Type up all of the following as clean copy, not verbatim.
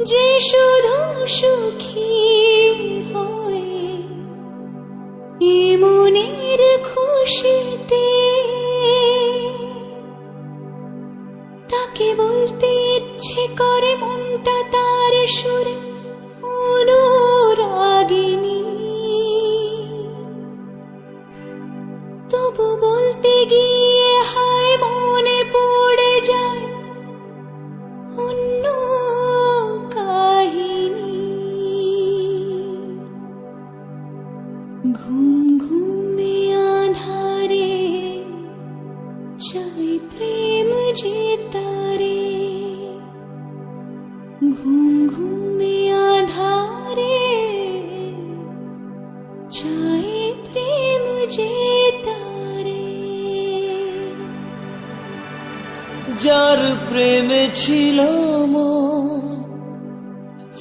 যে শুধু সুখী হয়ে এ মনের খুশিতে, তাকে বলতে ইচ্ছে করে মনটা তার সুরে অনুরাগিনী, তবু বলতে গিয়ে হায় মনে পড়ে যায় অন্য কাহিনী। ঘুম ঘুমে আঁধারে চাই প্রেম যে তারে, ঘুম ঘুমে আঁধারে চাই প্রেম যে তারে। যার প্রেমে ছিল মন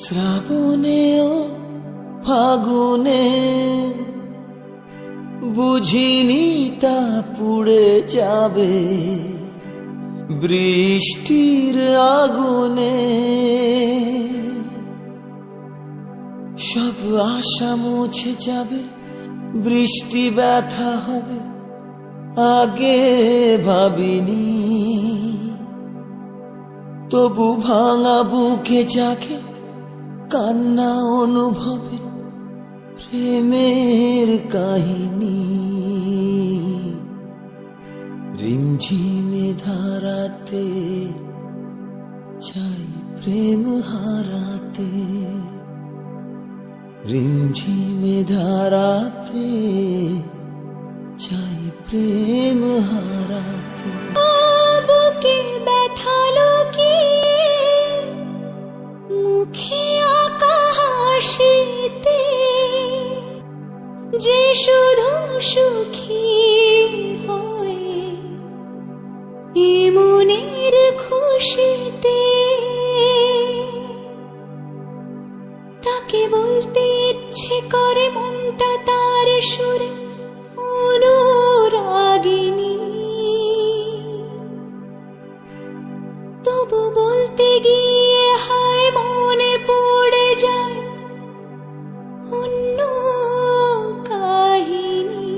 শ্রাবণে ও ফাগুনে, বুঝিনি তা পুড়ে যাবে বৃষ্টির আগুনে। সব আশা মুছে যাবে, বৃষ্টি ব্যথা হবে আগে ভাবিনি, তবু ভাঙা বুকে জাগে কান্না অনুভবে প্রেমের কাহিনী। রিমঝিমে ধারাতে চাই প্রেম হারাতে, রিমঝিমে ধারাতে চাই প্রেম হারাতে। বুকে ব্যথা লুকিয়ে মুখে আঁকা হাসিতে, যে শুধু সুখী হয়ে এ মনের খুশিতে, তাকে বলতে ইচ্ছে করে মনটা তার সুরে অনুরাগিনী, তবু বলতে গিয়ে হায় মনে পড়ে যায় অন্য কাহিনী।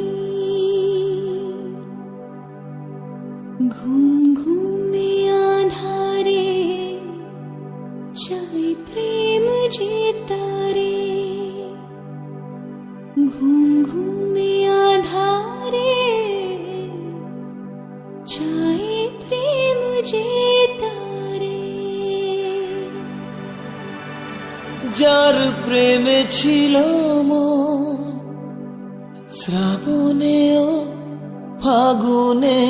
ঘুম ঘুমে আঁধারে চাই প্রেম যে তারে, ঘুম ঘুমে আঁধারে চাই প্রেম যে তারে। যার প্রেমে ছিল মন শ্রাবণে ও ফাগুনে,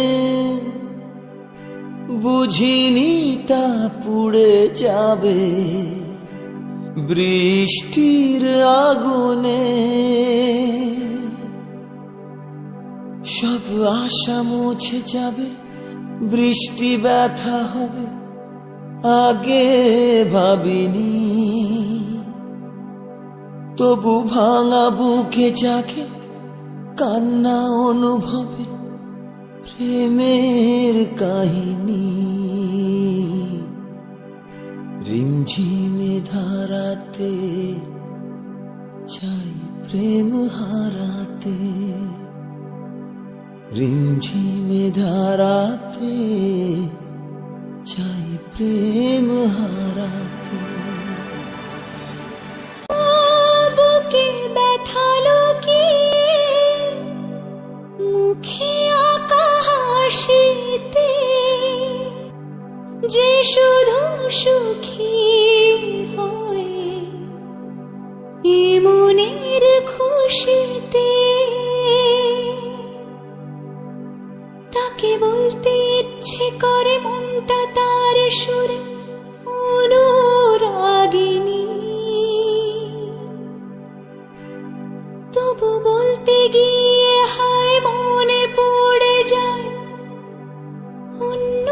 বুঝিনি তা পুড়ে যাবে বৃষ্টির আগুনে। সব আশা মুছে যাবে, বৃষ্টি ব্যথা হবে আগে ভাবিনি, তবু ভাঙা বুকে জাগে কান্না অনুভবে প্রেমের কাহিনী। রিমঝিমে ধারাতে চাই প্রেম হারাতে, রিমঝিমে ধারাতে চাই প্রেম হারাতে। বুকে ব্যথা লুকিয়ে মুখে আঁকা হাসিতে, যে শুধু সুখী হয়ে এ মনের খুশিতে, তাকে বলতে ইচ্ছে করে মনটা তার সুরে অনুরাগিনী, তবু বলতে গিয়ে হায় মনে পড়ে যায় অন্য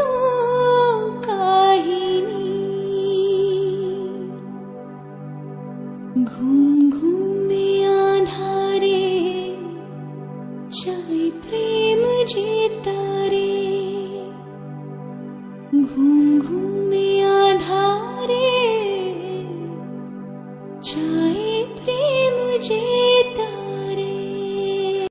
কাহিনী। ঘুম ঘুমে আঁধারে চাই প্রেম যে তারে, ঘুম ঘুমে আঁধারে যায় প্রেম যে